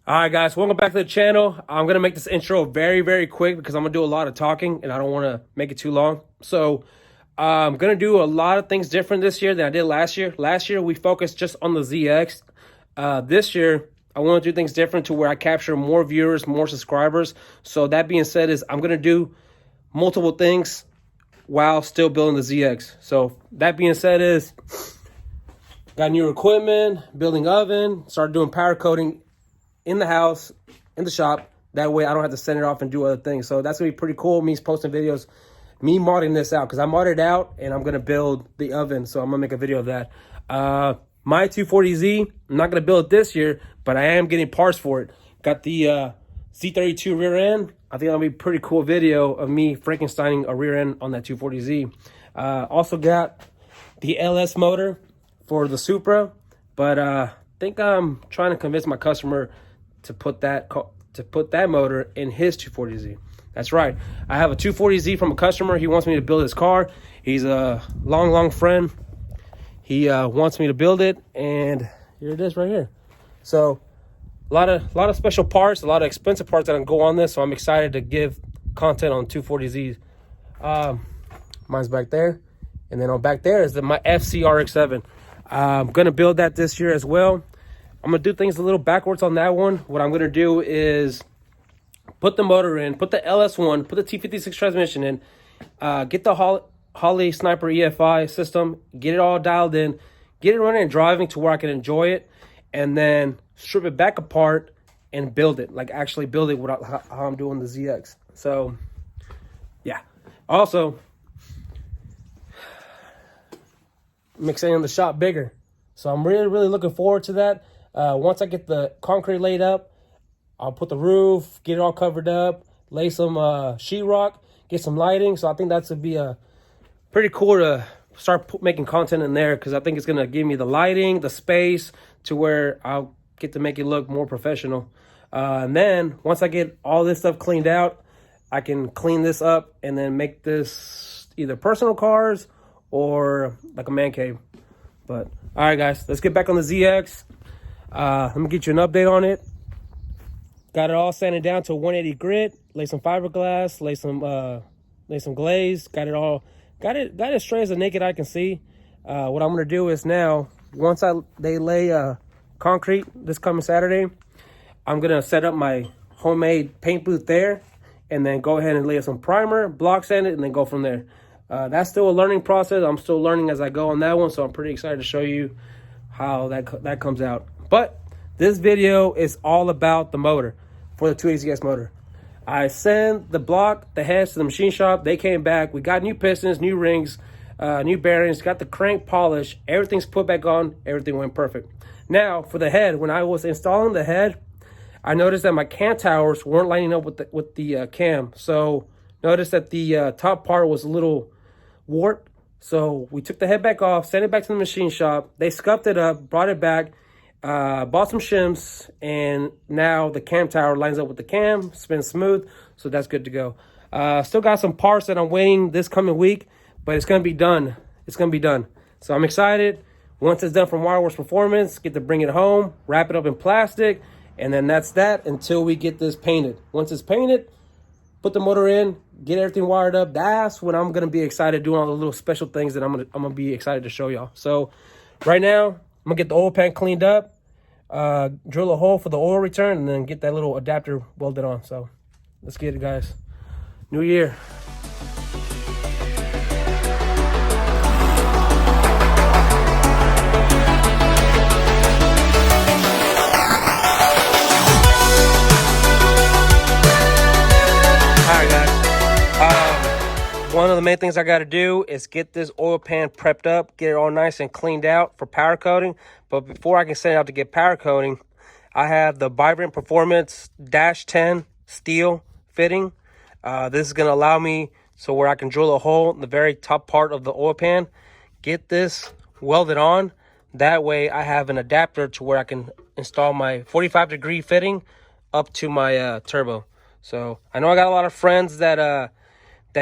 All right, guys, welcome back to the channel. I'm going to make this intro very quick because I'm going to do a lot of talking and I don't want to make it too long. So I'm going to do a lot of things different this year than I did last year. Last year, we focused just on the ZX. This year, I want to do things different to where I capture more viewers, more subscribers. So that being said, I'm going to do multiple things while still building the ZX. So that being said got new equipment, building oven, started doing powder coating in the house, in the shop. That way I don't have to send it off and do other things. So that's gonna be pretty cool, me posting videos, me modding this out, because I modded it out and I'm gonna build the oven. So I'm gonna make a video of that. My 240Z, I'm not gonna build it this year, but I am getting parts for it. Got the Z32 rear end. I think that'll be a pretty cool video of me Frankensteining a rear end on that 240Z. Also got the LS motor for the Supra, but I think I'm trying to convince my customer to put that motor in his 240Z. That's right. I have a 240Z from a customer. He wants me to build his car. He's a long friend. He wants me to build it, and here it is right here. So a lot of special parts, a lot of expensive parts that can go on this. So I'm excited to give content on 240Zs. Mine's back there, and then on back there is my FCRX7. I'm gonna build that this year as well. I'm gonna do things a little backwards on that one. What I'm gonna do is put the motor in, put the LS1, put the T56 transmission in, get the Holley Sniper EFI system, get it all dialed in, get it running and driving to where I can enjoy it, and then strip it back apart and build it, like actually build it without how I'm doing the ZX. So yeah. Also, I'm extending the shop bigger. So I'm really looking forward to that. Once I get the concrete laid up, I'll put the roof, get it all covered up, lay some sheetrock, get some lighting. So I think that's going to be pretty cool to start making content in there, because I think it's going to give me the lighting, the space, to where I'll get to make it look more professional. And then once I get all this stuff cleaned out, I can clean this up and then make this either personal cars or like a man cave. But all right, guys, let's get back on the ZX. Let me get you an update on it. Got it all sanded down to 180 grit. Lay some fiberglass. Lay some glaze. Got it as straight as the naked eye can see. What I'm gonna do is now, once they lay concrete this coming Saturday, I'm gonna set up my homemade paint booth there, and then go ahead and lay some primer, block sand it, and then go from there. That's still a learning process. I'm still learning as I go on that one, so I'm pretty excited to show you how that comes out. But this video is all about the motor for the 280ZX motor. I sent the heads to the machine shop. They came back. We got new pistons, new rings, new bearings, got the crank polished. Everything's put back on. Everything went perfect. Now, for the head, when I was installing the head, I noticed that my cam towers weren't lining up with the cam. So noticed that the top part was a little warped. So we took the head back off, sent it back to the machine shop. They scuffed it up, brought it back, bought some shims, and now the cam tower lines up with the cam, spins smooth, so that's good to go. Still got some parts that I'm waiting this coming week, but it's gonna be done. It's gonna be done. So I'm excited. Once it's done from Wireworks Performance, get to bring it home, wrap it up in plastic, and then that's that until we get this painted. Once it's painted, put the motor in, get everything wired up. That's when I'm gonna be excited, doing all the little special things that I'm gonna be excited to show y'all. So right now, I'm gonna get the oil pan cleaned up, drill a hole for the oil return, and then get that little adapter welded on. So let's get it, guys. New year. One of the main things I got to do is get this oil pan prepped up, get it all nice and cleaned out for powder coating. But before I can send it out to get powder coating, I have the Vibrant Performance -10 steel fitting. This is going to allow me so where I can drill a hole in the very top part of the oil pan, get this welded on. That way I have an adapter to where I can install my 45-degree fitting up to my turbo. So I know I got a lot of friends that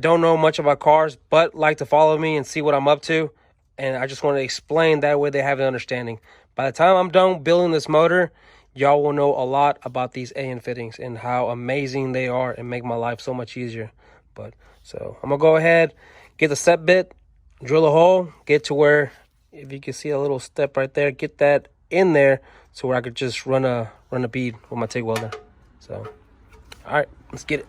don't know much about cars, but like to follow me and see what I'm up to. And I just want to explain, that way they have an understanding. By the time I'm done building this motor, y'all will know a lot about these AN fittings and how amazing they are and make my life so much easier. But so I'm gonna go ahead, get the set bit, drill a hole, get to where, if you can see a little step right there, get that in there so where I could just run a bead with my TIG welder. So all right, let's get it.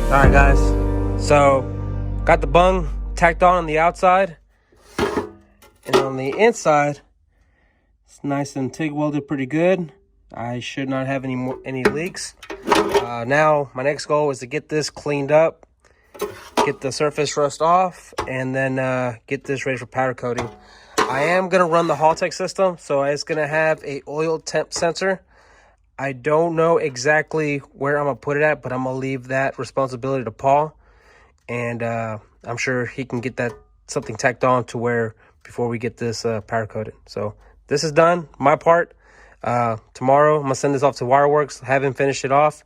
All right, guys, so got the bung tacked on the outside, and on the inside it's nice and TIG welded pretty good. I should not have any leaks. Now my next goal is to get this cleaned up, get the surface rust off, and then get this ready for powder coating. I am gonna run the Haltech system, so it's gonna have a oil temp sensor. I don't know exactly where I'm going to put it at, but I'm going to leave that responsibility to Paul. And I'm sure he can get that something tacked on to where before we get this powder coated. So this is done, my part. Tomorrow I'm going to send this off to Wireworks, have him finish it off.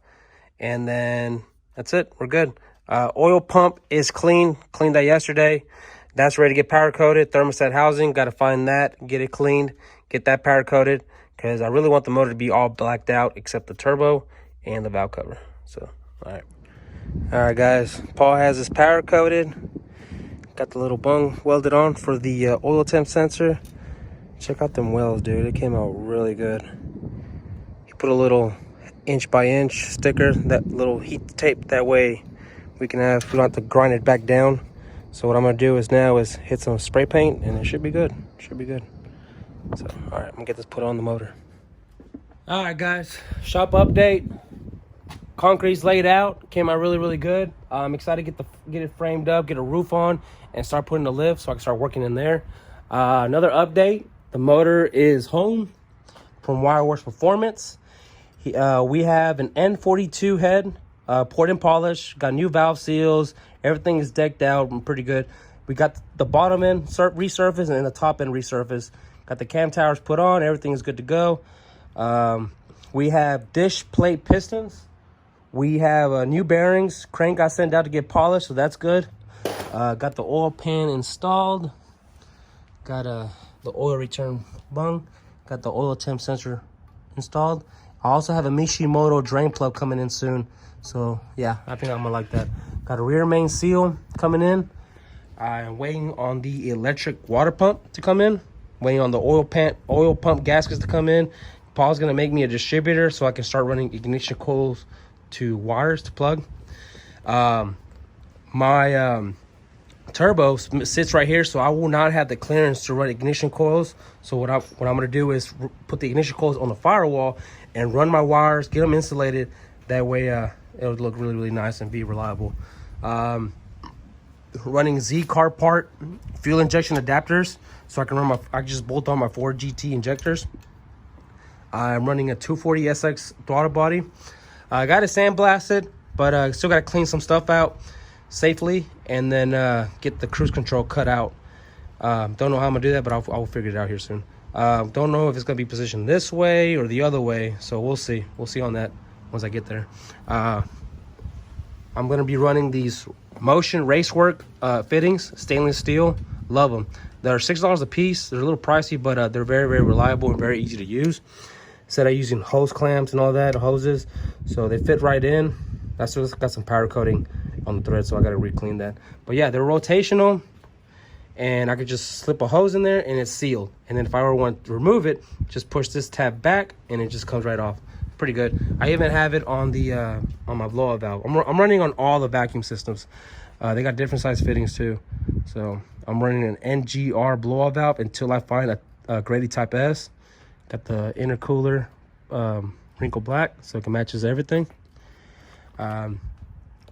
And then that's it. We're good. Oil pump is cleaned that yesterday. That's ready to get powder coated. Thermostat housing, got to find that, get it cleaned, get that powder coated. Because I really want the motor to be all blacked out except the turbo and the valve cover. So, all right, guys. Paul has his powder coated. Got the little bung welded on for the oil temp sensor. Check out them welds, dude. It came out really good. He put a little inch by inch sticker, that little heat tape. That way we don't have to grind it back down. So what I'm gonna do is hit some spray paint, and it should be good. Should be good. So, all right, I'm gonna get this put on the motor. All right, guys, shop update. Concrete's laid out, came out really, really good. I'm excited to get it framed up, get a roof on, and start putting the lift so I can start working in there. Another update, the motor is home from Wireworks Performance. We have an N42 head, poured and polished, got new valve seals, everything is decked out and pretty good. We got the bottom end resurfaced and the top end resurfaced. Got the cam towers put on, everything is good to go. We have dish plate pistons. We have new bearings. Crank got sent out to get polished, so that's good. Got the oil pan installed. Got the oil return bung. Got the oil temp sensor installed. I also have a Mishimoto drain plug coming in soon. So yeah, I think I'm gonna like that. Got a rear main seal coming in. I'm waiting on the electric water pump to come in. Waiting on the oil pump gaskets to come in. Paul's gonna make me a distributor so I can start running ignition coils to wires to plug. My turbo sits right here, so I will not have the clearance to run ignition coils. So what I'm gonna do is put the ignition coils on the firewall and run my wires, get them insulated. That way it'll look really, really nice and be reliable. Running Z car part fuel injection adapters, so I can run I just bolt on my Ford GT injectors. I'm running a 240SX throttle body. I got it sandblasted, but I still got to clean some stuff out safely and then get the cruise control cut out. Don't know how I'm gonna do that, but I'll figure it out here soon. Don't know if it's gonna be positioned this way or the other way, so we'll see on that once I get there. I'm gonna be running these Motion Racework fittings, stainless steel. Love them. They're $6 a piece. They're a little pricey, but they're very, very reliable and very easy to use. Instead of using hose clamps and all that, hoses, so they fit right in. That's just got some powder coating on the thread, so I got to re-clean that. But yeah, they're rotational, and I could just slip a hose in there and it's sealed. And then if I ever want to remove it, just push this tab back and it just comes right off. Pretty good. I even have it on the on my blowout valve. I'm running on all the vacuum systems. They got different size fittings too. So I'm running an NGR blowout valve until I find a Grady Type S. Got the intercooler wrinkle black, so it matches everything.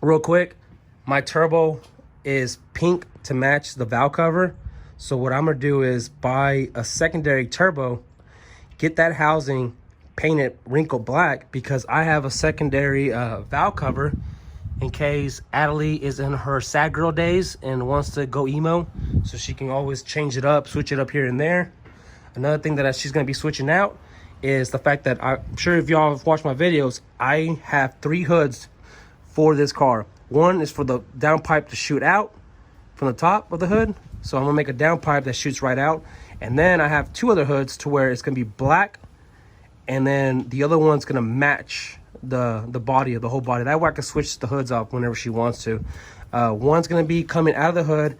Real quick, my turbo is pink to match the valve cover. So what I'm gonna do is buy a secondary turbo, get that housing, paint it wrinkle black, because I have a secondary valve cover in case Adalee is in her sad girl days and wants to go emo, so she can always change it up, switch it up here and there. Another thing that she's going to be switching out is the fact that I'm sure if y'all have watched my videos, I have 3 hoods for this car. One is for the downpipe to shoot out from the top of the hood, so I'm going to make a downpipe that shoots right out. And then I have 2 other hoods to where it's going to be black, and then the other one's going to match the body of the whole body. That way I can switch the hoods up whenever she wants to. One's going to be coming out of the hood.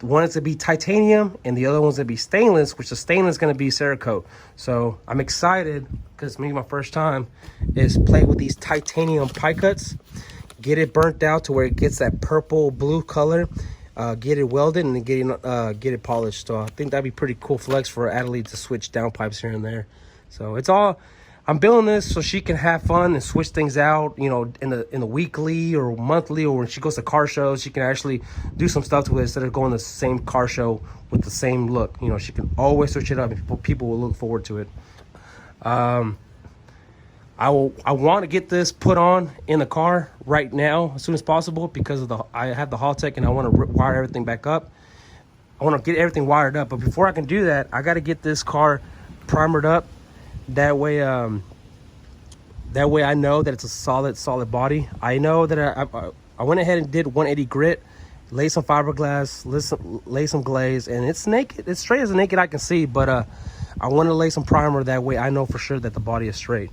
One is to be titanium, and the other one's going to be stainless, which the stainless is going to be Cerakote. So I'm excited because maybe my first time is play with these titanium pie cuts, get it burnt out to where it gets that purple blue color, get it welded, and then get it polished. So I think that'd be pretty cool flex for Adalee to switch down pipes here and there. So it's all, I'm building this so she can have fun and switch things out, you know, in the weekly or monthly, or when she goes to car shows, she can actually do some stuff to it instead of going to the same car show with the same look. You know, she can always switch it up, and people will look forward to it. I want to get this put on in the car right now as soon as possible, because of I have the Haltech and I want to wire everything back up. I want to get everything wired up, but before I can do that, I got to get this car primered up. That way I know that it's a solid body. I know that I went ahead and did 180 grit, lay some fiberglass, lay some glaze, and it's naked. It's straight as naked I can see, but I want to lay some primer. That way I know for sure that the body is straight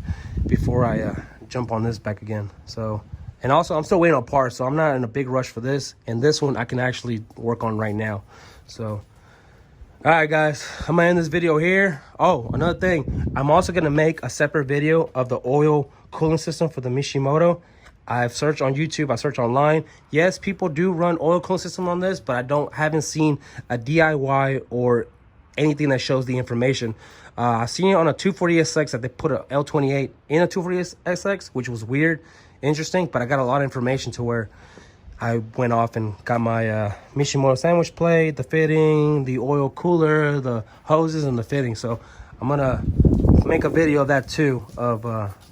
before I jump on this back again. So, and also I'm still waiting on parts, so I'm not in a big rush for this. And this one I can actually work on right now. So, all right, guys, I'm gonna end this video here. Oh, another thing, I'm also gonna make a separate video of the oil cooling system for the Mishimoto. I've searched on YouTube, I searched online. Yes, people do run oil cooling system on this, but I haven't seen a DIY or anything that shows the information. I seen it on a 240SX that they put a L28 in a 240SX, which was weird, interesting, but I got a lot of information to where I went off and got my Mishimoto sandwich plate, the fitting, the oil cooler, the hoses, and the fitting. So I'm gonna make a video of that too, of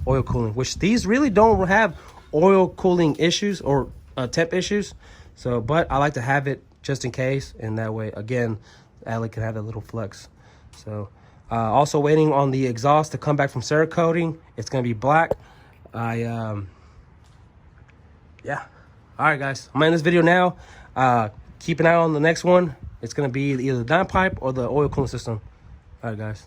oil cooling, which these really don't have oil cooling issues or temp issues. So, but I like to have it just in case, and that way, again, Adalee can have that little flex. So, Also waiting on the exhaust to come back from Cerakoting. It's going to be black. Yeah. All right, guys. I'm in this video now. Keep an eye on the next one. It's going to be either the down pipe or the oil cooling system. All right, guys.